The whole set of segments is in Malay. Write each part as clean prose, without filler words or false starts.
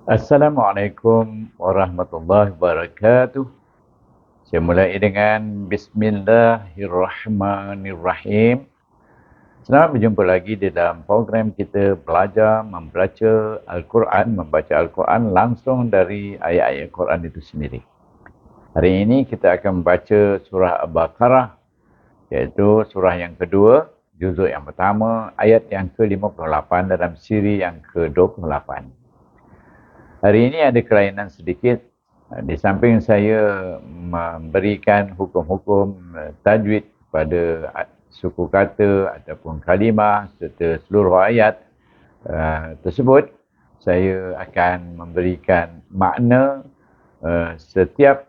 Assalamualaikum warahmatullahi wabarakatuh. Saya mulai dengan Bismillahirrahmanirrahim. Selamat berjumpa lagi di dalam program kita belajar membaca Al-Quran langsung dari ayat-ayat Quran itu sendiri. Hari ini kita akan membaca surah Al-Baqarah, iaitu surah yang kedua, juzuk yang pertama, ayat yang ke-58 dalam siri yang ke-28. Hari ini ada kelainan sedikit. Di samping saya memberikan hukum-hukum tajwid pada suku kata ataupun kalimah serta seluruh ayat tersebut, saya akan memberikan makna setiap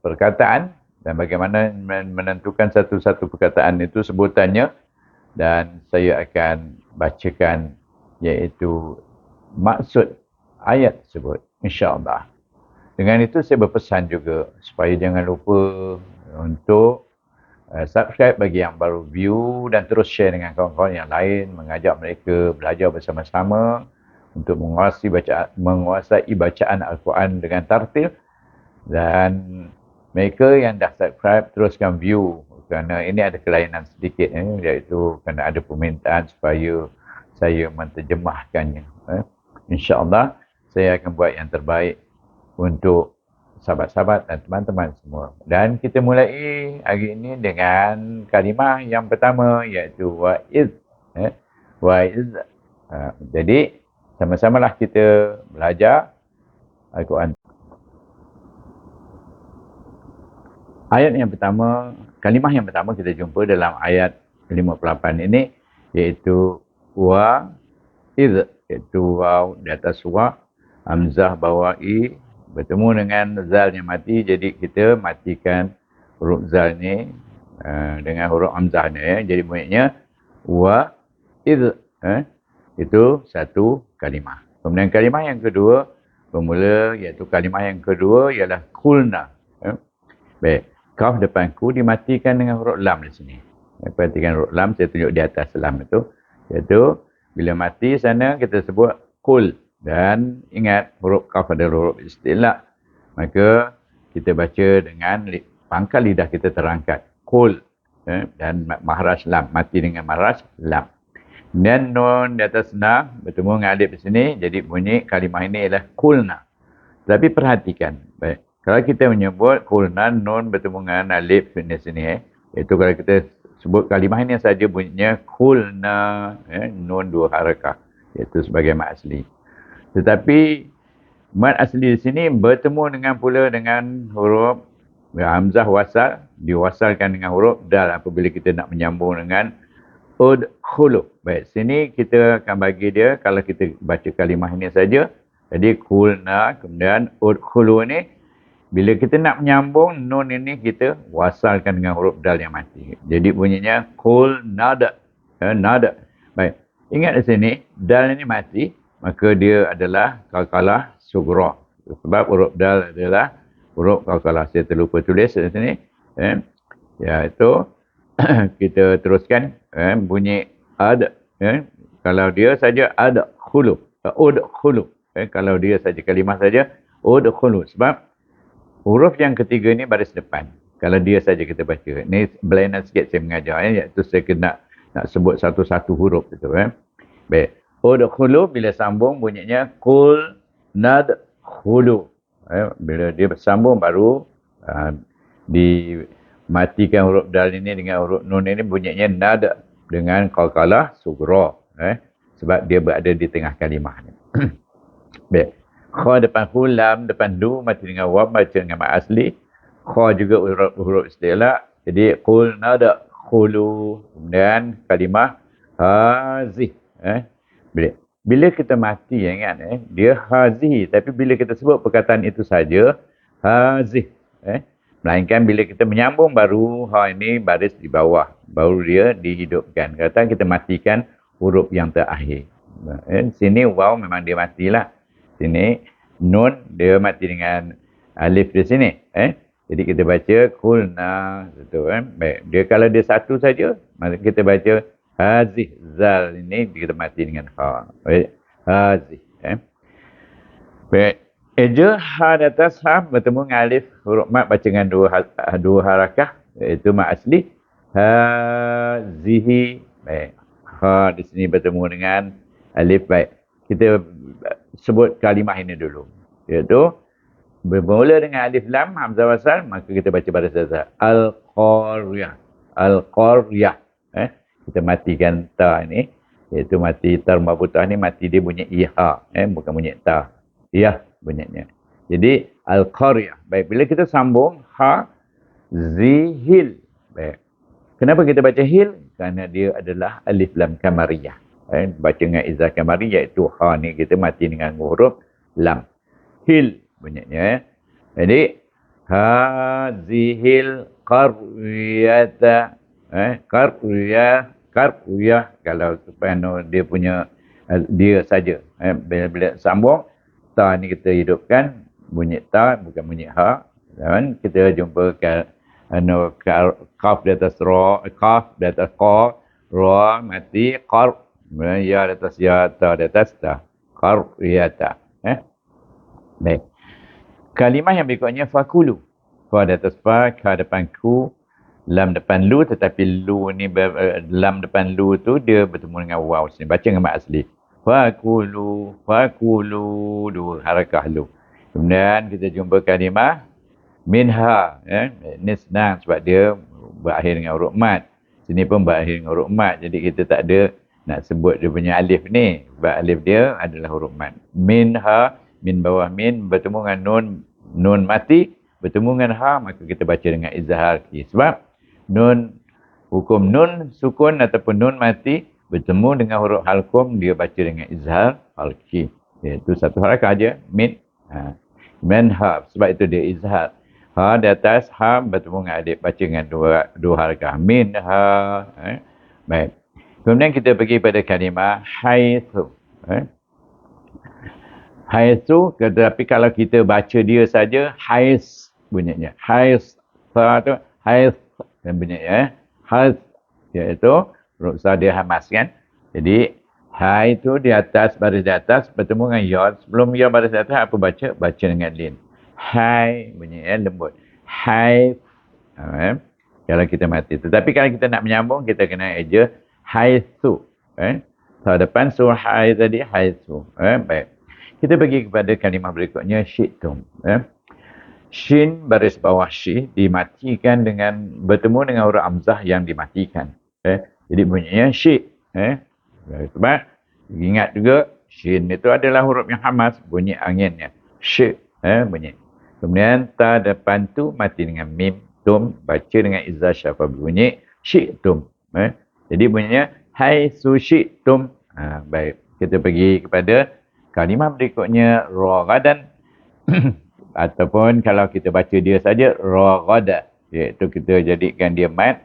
perkataan dan bagaimana menentukan satu-satu perkataan itu sebutannya, dan saya akan bacakan iaitu maksud ayat tersebut, insya-Allah. Dengan itu saya berpesan juga supaya jangan lupa untuk subscribe bagi yang baru view dan terus share dengan kawan-kawan yang lain, mengajak mereka belajar bersama-sama untuk menguasai bacaan Al-Quran dengan tartil. Dan mereka yang dah subscribe teruskan view, kerana ini ada kelainan sedikit, iaitu kerana ada permintaan supaya saya menterjemahkannya. InsyaAllah saya akan buat yang terbaik untuk sahabat-sahabat dan teman-teman semua. Dan kita mulai hari ini dengan kalimah yang pertama, iaitu wa'iz. Wa'iz. Jadi sama-samalah kita belajar Al-Quran. Ayat yang pertama, kalimah yang pertama kita jumpa dalam ayat 58 ini, iaitu wa'iz, iaitu waw di atas wa, hamzah bawah i, bertemu dengan zal yang mati, jadi kita matikan huruf zal ni dengan huruf hamzah ni, jadi bunyinya wa'iz. Itu satu kalimah. Kemudian kalimah yang kedua, bermula iaitu kalimah yang kedua ialah kulna. Baik, kaf depan ku dimatikan dengan huruf lam di sini. Perhatikan huruf lam, saya tunjuk di atas lam itu, iaitu bila mati sana kita sebut kul. Dan ingat, huruf kaf adalah huruf istilah. Maka kita baca dengan pangkal lidah kita terangkat. Kul. Dan mahraj lam. Mati dengan mahraj lam. Dan nun di atas na bertemu dengan alif di sini. Jadi bunyi kalimah ini ialah kulna. Tapi perhatikan. Baik. Kalau kita menyebut kulna, nun bertemu dengan alif di sini. Iaitu kalau kita sebut kalimah ini saja bunyinya kulna. Nun dua harakah. Iaitu sebagai mat asli. Tetapi mat asli di sini bertemu dengan huruf hamzah wasal, diwasalkan dengan huruf dal apabila kita nak menyambung dengan udkhulu. Baik, sini kita akan bagi dia, kalau kita baca kalimah ini saja, jadi kulna, kemudian udkhulu ni, bila kita nak menyambung nun ini, kita wasalkan dengan huruf dal yang mati. Jadi bunyinya kulnada. Nada. Baik, ingat di sini dal ini mati, maka dia adalah qalqalah sughra. Sebab huruf dal adalah huruf qalqalah. Saya terlupa tulis di sini. Iaitu kita teruskan bunyi ad. Kalau dia saja ad khulu. Udkhulu. Kalau dia saja kalimah saja udkhulu. Sebab huruf yang ketiga ni baris depan. Kalau dia saja kita baca. Ni berlainan sikit saya mengajar. Iaitu saya kena nak sebut satu-satu huruf itu. Baik. Udkhulu bila sambung bunyinya kul nadkhulu. Bila dia bersambung baru dimatikan huruf dal ini dengan huruf nun ini, bunyinya nad dengan qalqalah sughra. Sebab dia berada di tengah kalimah ni. Baik. Kha depan hu, lam depan du, mati dengan waw, baca dengan mat asli. Kha juga huruf istilah. Jadi kul nadkhulu. Kemudian kalimah hazih. Bila kita mati, ingat dia hazihi, tapi bila kita sebut perkataan itu saja hazih. Melainkan bila kita menyambung baru ha ini baris di bawah, baru dia dihidupkan. Kata kita matikan huruf yang terakhir. Sini waw memang dia matilah. Sini nun dia mati dengan alif di sini. Jadi kita baca kulna gitu. Baik, dia kalau dia satu saja, maka kita baca hazih, zal ini kita mati dengan ha. Hazih. Baik. Eja ha di atas ha bertemu dengan alif huruf mat baca dengan dua harakah, iaitu mat asli. Hazihi. Baik. Ha di sini bertemu dengan alif. Baik. Kita sebut kalimah ini dulu. Iaitu bermula dengan alif lam hamzah wasal, maka kita baca baris dasar. Al-Qaryah. Al-Qaryah. Kita matikan ta ini. Iaitu mati tar marbutah ni, mati dia bunyi iha. Bukan bunyi ta. Iyah bunyinya. Jadi Al-Qaryah. Baik, bila kita sambung ha zihil. Baik. Kenapa kita baca hil? Kerana dia adalah alif lam kamariyah. Baca dengan izzah kamariyah, iaitu ha ni kita mati dengan huruf lam. Hil bunyinya. Jadi hazihil qaryata. Qaryah kalau dia punya dia saja. Bila sambung ta ni kita hidupkan bunyi ta, bukan bunyi ha. Dan kita jumpa kaf di atas ra, kaf di atas qa, ra mati, qar, ya di atas ya, ta di atas ta. Qaryata. Baik. Kalimah yang berikutnya fakulu. Fa di atas fa, ka depan ku, lam depan lu, tetapi lu ni lam depan lu tu dia bertemu dengan waw sini. Baca dengan mat asli. Fakulu, dua harakah lu. Kemudian kita jumpa kalimah minha. Ini senang sebab dia berakhir dengan huruf mat. Sini pun berakhir dengan huruf mat. Jadi kita tak ada nak sebut dia punya alif ni. Sebab alif dia adalah huruf mat. Minha, min bawah min, bertemu dengan nun mati, bertemu dengan ha, maka kita baca dengan izhar ki. Sebab hukum nun sukun ataupun nun mati bertemu dengan huruf halqum, dia baca dengan izhar halqi. Iaitu satu harakah aja, min. Minha, sebab itu dia izhar. Ha di atas, ha bertemu dengan alif, baca dengan dua harakah. Minha. Baik. Kemudian kita pergi pada kalimah haitsu. Haitsu, tetapi kalau kita baca dia saja, hais bunyinya. Hais. Fa tu hais dan bunyinya. Hais, iaitu ruksa dia hamas kan. Jadi ha itu di atas, baris di atas bertemu dengan ya. Sebelum ya baris di atas apa baca? Baca dengan lin. Hai bunyi lembut. Hai. Kalau kita mati. Tetapi kalau kita nak menyambung, kita kena eja haitsu. So depan surah hai tadi haitsu. Baik. Kita pergi kepada kalimah berikutnya syi'tum. Shin baris bawah shi dimatikan dengan bertemu dengan huruf hamzah yang dimatikan. Jadi bunyinya syi'. Sebab ingat juga shin itu adalah huruf yang hamas, bunyi anginnya. Syi'. Bunyi. Kemudian ta depan tu mati dengan mim, tum, baca dengan izzah syafah, bunyi syi'tum. Jadi bunyinya haitsu syi'tum. Baik. Kita pergi kepada kalimah berikutnya raghadan. Ataupun kalau kita baca dia saja raghada, iaitu kita jadikan dia mat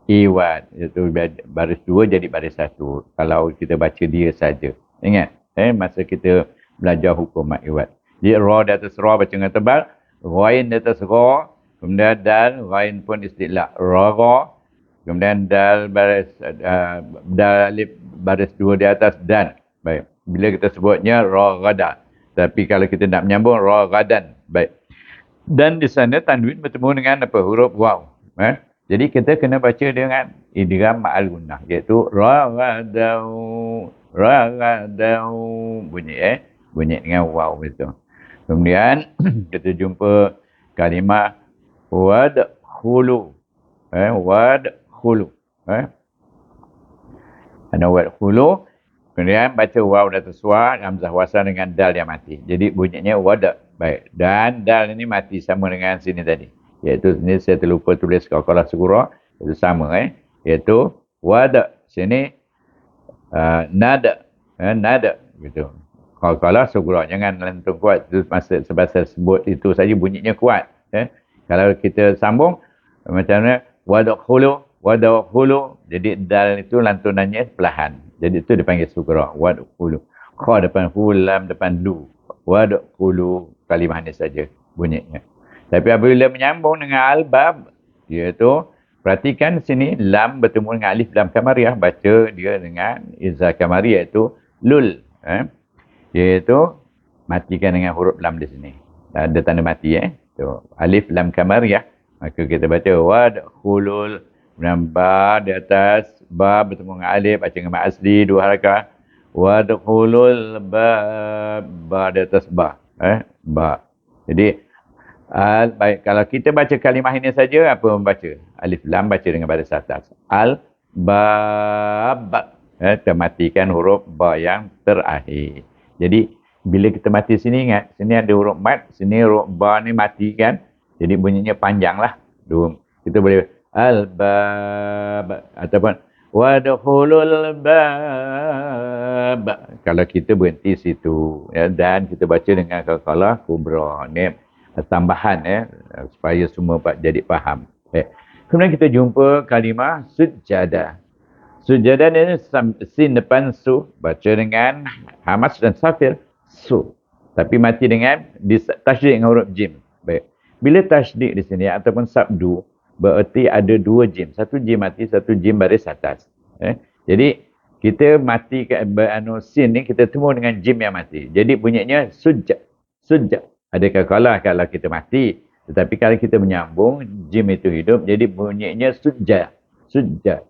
iwad, iaitu baris dua jadi baris satu kalau kita baca dia saja. Ingat masa kita belajar hukum mat iwad. Jadi ra di atas ra baca dengan tebal, ghain di atas ra, kemudian dal, ghain pun istilah ra, kemudian dal baris dal alif baris dua di atas dan. Baik. Bila kita sebutnya raghada. Tapi kalau kita nak menyambung raghadan. Baik. Dan di sana tanwin bertemu dengan apa? Huruf waw. Jadi kita kena baca dengan idgham ma'al gunnah, iaitu raghadau. Bunyi bunyi dengan waw itu. Kemudian kita jumpa kalimah wadkhulu. Wadkhulu. Ada wadkhulu. Kemudian baca waw dan taswa, hamzah wasal dengan dal yang mati. Jadi bunyinya wada. Baik. Dan dal ini mati sama dengan sini tadi. Iaitu sini saya terlupa tulis qalqalah sughra. Itu sama iaitu wada. Sini nada. Nada. Gitu. Qalqalah sughra. Jangan lantung kuat. Itu masa sebab sebut itu saja bunyinya kuat. Kalau kita sambung macam mana? Wadkhulu. Jadi dal itu lantunannya perlahan. Jadi itu dipanggil sughra. Wadkhulu. Kha depan hu, lam depan lu. Wadkhulu. Kalimah ini saja bunyinya. Tapi apabila menyambung dengan al-bab, iaitu perhatikan sini lam bertemu dengan alif lam kamariyah, baca dia dengan izzah kamariyah, iaitu lul. Iaitu matikan dengan huruf lam di sini. Ada tanda mati Tu, alif lam kamariyah. Maka kita baca wadkhulul, kemudian ba di atas, ba bertemu dengan alif, baca dengan mat asli 2 harakat. Wadkhulul ba di atas ba. Ba. Jadi baik, kalau kita baca kalimah ini saja, apa membaca? Alif lam baca dengan baris atas. Bab. Termatikan huruf ba yang terakhir. Jadi bila kita mati sini, ingat, sini ada huruf mat, sini huruf ba ni mati kan. Jadi bunyinya panjang lah. Kita boleh al-bab ataupun wadkhulul bab. Kalau kita berhenti situ, dan kita baca dengan qalqalah kubra. Ni tambahan supaya semua jadi faham. Kemudian kita jumpa kalimah sujada. Sujada ni sin depan su, baca dengan hamas dan safir su. Tapi mati dengan tasydid dengan huruf jim. Baik. Bila tasydid di sini ataupun sabdu, bererti ada 2 jim. Satu jim mati, satu jim baris atas. Jadi kita mati sin ni kita temu dengan jim yang mati. Jadi bunyinya sujja. Sujja. Adakah kalau kita mati, tetapi kalau kita menyambung jim itu hidup, jadi bunyinya sujja. Sujja.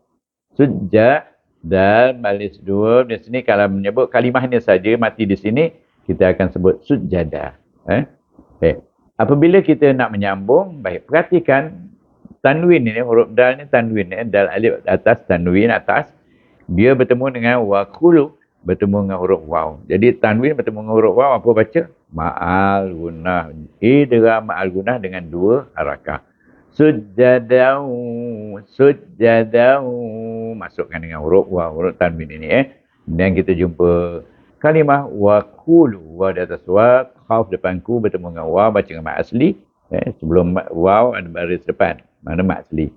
Sujja dan baris 2 di sini kalau menyebut kalimah ni saja mati di sini, kita akan sebut sujada. Apabila kita nak menyambung, baik, perhatikan tanwin ini, huruf dal ni tanwin ni, dal alif atas, tanwin atas, dia bertemu dengan waqulu, bertemu dengan huruf waw. Jadi tanwin bertemu dengan huruf waw, apa baca? Ma'al gunah. Idgham ma'al gunah dengan 2 harakah. Sujadau, sujadau, masukkan dengan huruf waw, huruf tanwin ini. Dan kita jumpa kalimah waqulu, wa di atas wa, khauf depan ku bertemu dengan wa, baca dengan mat asli. Sebelum waw ada baris depan, mana mat asli.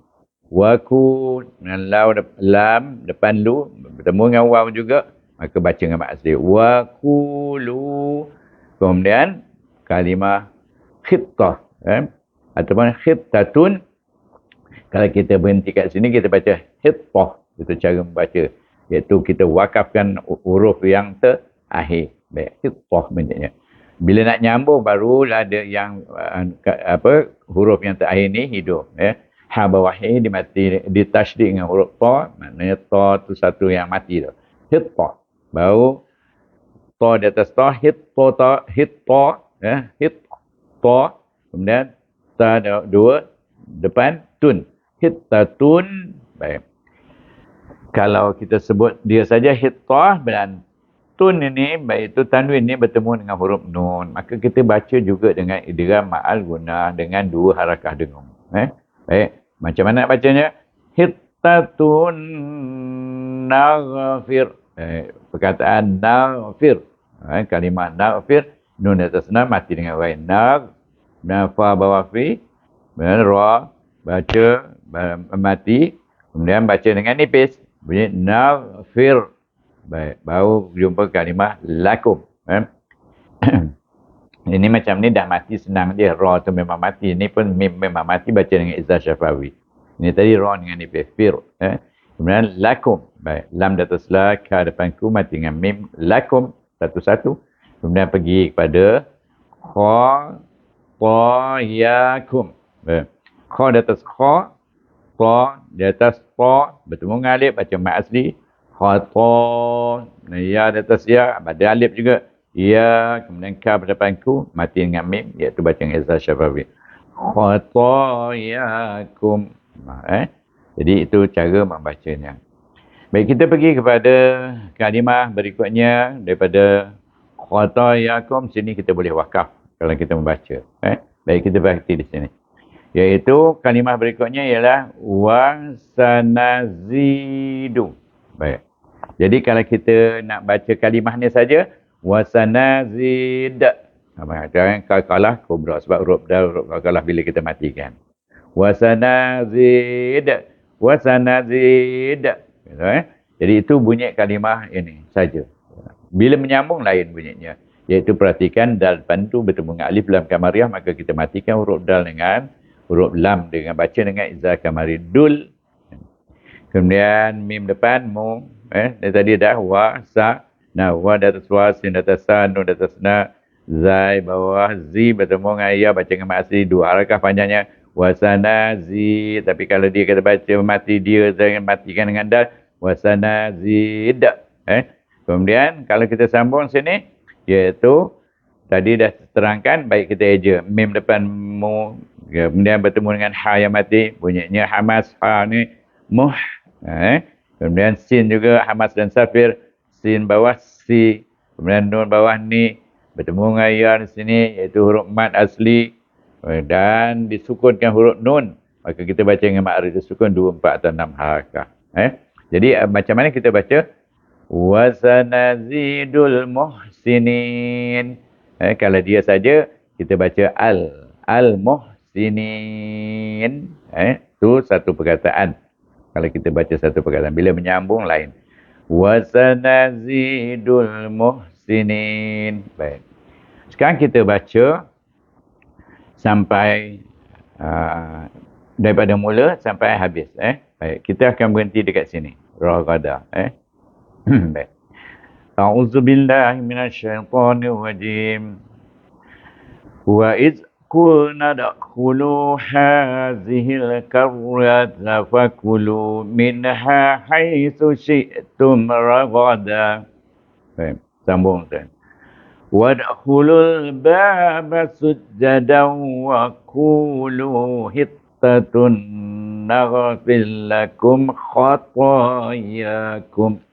Waku dengan lam depan lu bertemu dengan waw juga, maka baca dengan mat asli. Waqulu. Kemudian kalimah khittah ataupun khittatun. Kalau kita berhenti kat sini, kita baca khittah. Itu cara membaca, iaitu kita wakafkan huruf yang terakhir. Baik, khittah bentuknya. Bila nak nyambung, barulah ada yang huruf yang terakhir ni hidup. Ha bawahi di tasydid dengan huruf ta, maknanya ta tu satu yang mati tu. Hitta. Baru ta di atas ta, hitta, hitta, hitta. Kemudian ta 2 depan tun. Hittatun. Baik. Kalau kita sebut dia saja hitta dan tun ini, baik itu tanwin ni bertemu dengan huruf nun, maka kita baca juga dengan idgham ma'al gunah dengan 2 harakah dengung. Baik, macam mana nak bacanya? Hittatun naghfir. Perkataan naghfir. Kalimah naghfir, nun atas na mati dengan ghain. Nafa bawah fi, ra baca mati, kemudian baca dengan nipis, bunyi naghfir. Baik, baru jumpa kalimah lakum. Ini macam ni dah mati senang je. Ra tu memang mati. Ini pun memang mati, baca dengan izzah syafawi. Ini tadi ra dengan nipis fir. Kemudian lakum. Baik, lam di atas la, ka depan ku mati dengan mim. Lakum satu-satu. Kemudian pergi kepada kha, ta, yakum. Baik. Kha di atas kha, ta di atas ta, bertemu dengan alif, baca mat asli. Khata, ya di atas ya, ada alif juga. Ya, kemudian ka berdepan ku, mati dengan mim, iaitu baca dengan izzah syafawi. Khatayakum. Jadi itu cara membacanya. Baik, kita pergi kepada kalimah berikutnya. Daripada khatayakum, sini kita boleh wakaf kalau kita membaca. Baik, kita berhati di sini. Iaitu kalimah berikutnya ialah wasanazidu. Baik. Jadi kalau kita nak baca kalimah ni saja, wasanazid. Jangan qalqalah kubra, sebab huruf dal, huruf qalqalah bila kita matikan. Wasanazid. Wasanazid. Jadi itu bunyi kalimah ini saja. Bila menyambung lain bunyinya. Iaitu perhatikan dal depan tu bertemu dengan alif lam kamariyah, maka kita matikan huruf dal dengan huruf lam dengan baca dengan izzah kamari dul. Kemudian mim depan mu. Tadi dah wa sa. Nah, wa di atas wa, sin di atas sa, nun di atas na, Zai bawah, zi bertemu dengan ya, baca dengan mat asli, 2 harakah panjangnya. Wasanazi, tapi kalau dia kata baca mati, dia jangan matikan dengan dal. Wasanazid. Kemudian kalau kita sambung sini, iaitu tadi dah terangkan, baik kita eja mim depan mu, kemudian bertemu dengan ha yang mati, bunyinya hamas, ha ni muh. Kemudian sin juga, hamas dan safir, sin bawah si, kemudian nun bawah ni, bertemu dengan ya di sini, iaitu huruf mat asli, dan disukunkan huruf nun. Maka kita baca dengan ma'rif disukun 2, 4 atau 6 harakah. Jadi macam mana kita baca? Wasanazidul muhsinin. Kalau dia saja, kita baca al-muhsinin. Itu satu perkataan. Kalau kita baca satu perkataan. Bila menyambung, lain. Wasanazidul muhsinin. Baik. Sekarang kita baca sampai daripada mula sampai habis. Baik. Kita akan berhenti dekat sini. Raghada. Baik. A'udzubillahi minasyaitonir rajim. Wa iz qulna dakhulu hazihil qaryata fakulu minha haitsu syi'tum raghada. Baik, sambung kan. Wadkhulul baba sujjadan wa qulu hittatun naghfir lakum khatayakum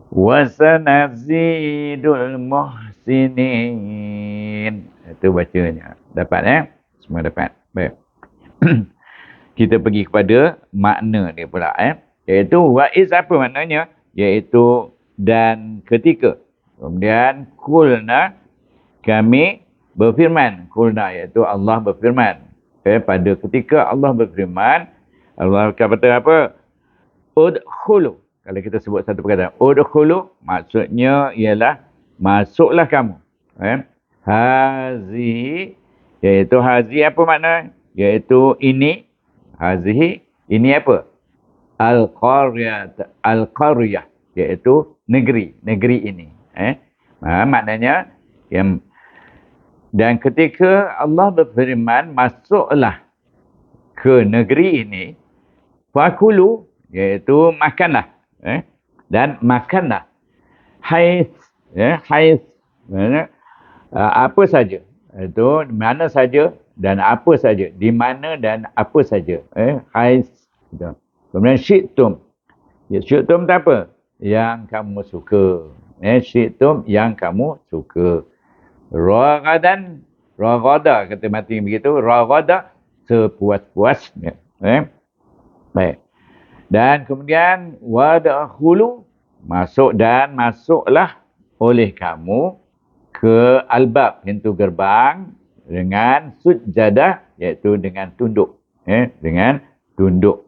wasanazidul muhsinin. Itu bacanya. Dapat Semua dapat. Baik. Kita pergi kepada makna dia pula iaitu wa'iz, apa maknanya? Iaitu dan ketika. Kemudian kulna, kami berfirman. Kulna iaitu Allah berfirman. Pada ketika Allah berfirman, Allah kata apa? Udkhulu. Kalau kita sebut satu perkataan, udkhulu, maksudnya ialah masuklah kamu. Hazihi, iaitu hazihi apa makna? Iaitu ini. Hazihi, ini apa? Al-qaryah, iaitu negeri ini. Maknanya, dan ketika Allah berfirman, masuklah ke negeri ini, fakulu, iaitu makanlah. Dan makanlah. Hais, apa saja. Itu mana saja dan apa saja. Di mana dan apa saja. Hais. Kemudian syi'tum. Syi'tum itu apa? Yang kamu suka. Syi'tum yang kamu suka. Raghadan. Raghada, kata mati begitu. Raghada, sepuas-puasnya. Baik. Dan kemudian wadkhulu, masuklah oleh kamu ke albab, pintu gerbang, dengan sujjadah, iaitu dengan tunduk. Dengan tunduk.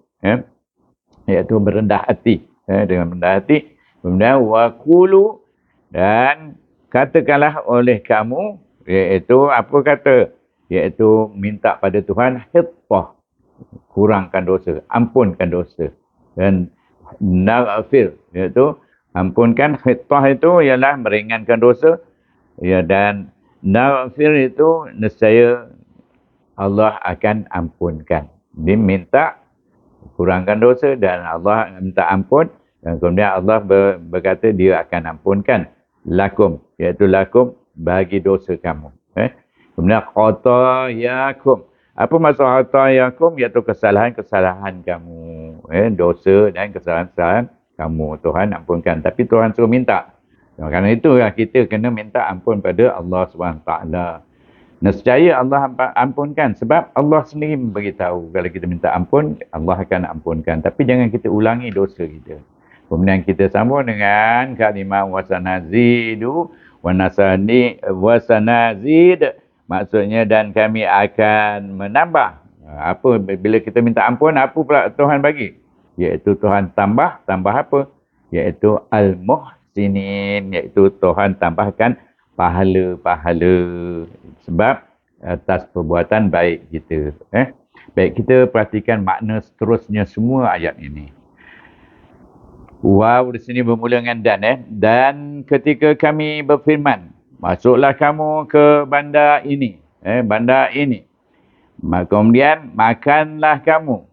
Iaitu berendah hati. Dengan berendah hati. Kemudian waqulu, dan katakanlah oleh kamu, iaitu apa kata? Iaitu minta pada Tuhan hittah, kurangkan dosa, ampunkan dosa. Dan naghfir, iaitu ampunkan. Hittah itu ialah meringankan dosa. Ya, dan naghfir itu nescaya Allah akan ampunkan. Dia minta kurangkan dosa dan Allah minta ampun, dan kemudian Allah berkata dia akan ampunkan lakum, iaitu lakum, bagi dosa kamu. Kemudian khatayakum. Apa maksud khatayakum? Iaitu kesalahan-kesalahan kamu. Dosa dan kesalahan-kesalahan kamu. Tuhan ampunkan. Tapi Tuhan suruh minta. Kerana itulah kita kena minta ampun pada Allah SWT. Nescaya Allah ampunkan. Sebab Allah sendiri beritahu kalau kita minta ampun, Allah akan ampunkan. Tapi jangan kita ulangi dosa kita. Kemudian kita sambung dengan kalimah wasanazidu wasanazid. Maksudnya dan kami akan menambah. Apa bila kita minta ampun, apa pula Tuhan bagi? Iaitu Tuhan tambah apa? Iaitu al-muhsinin, iaitu Tuhan tambahkan pahala-pahala sebab atas perbuatan baik kita. Baik, kita perhatikan makna seterusnya semua ayat ini. Waw di sini bermula dengan dan. Dan ketika kami berfirman. masuklah kamu ke bandar ini, bandar ini. Kemudian makanlah kamu,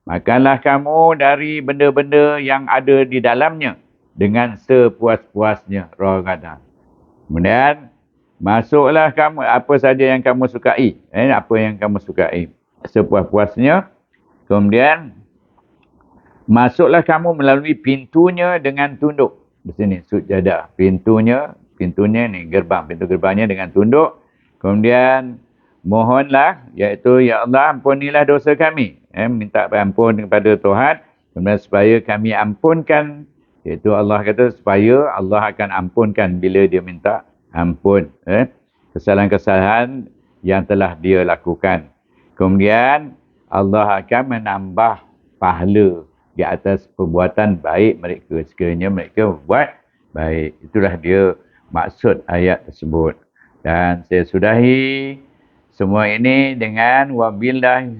makanlah kamu dari benda-benda yang ada di dalamnya dengan sepuas-puasnya. Rasulullah kata. Kemudian masuklah kamu apa saja yang kamu sukai, apa yang kamu sukai sepuas-puasnya. Kemudian masuklah kamu melalui pintunya dengan tunduk. Di sini sujadah. Pintunya ni gerbang, pintu gerbangnya dengan tunduk. Kemudian mohonlah, iaitu ya Allah ampunilah dosa kami. Minta ampun kepada Tuhan. Kemudian supaya kami ampunkan, iaitu Allah kata supaya Allah akan ampunkan bila dia minta ampun. Kesalahan-kesalahan yang telah dia lakukan. Kemudian Allah akan menambah pahala di atas perbuatan baik mereka sekiranya mereka buat baik. Itulah dia maksud ayat tersebut. Dan saya sudahi semua ini dengan wabillahi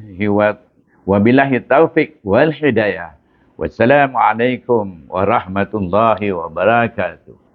taufik wal hidayah. Wassalamualaikum warahmatullahi wabarakatuh.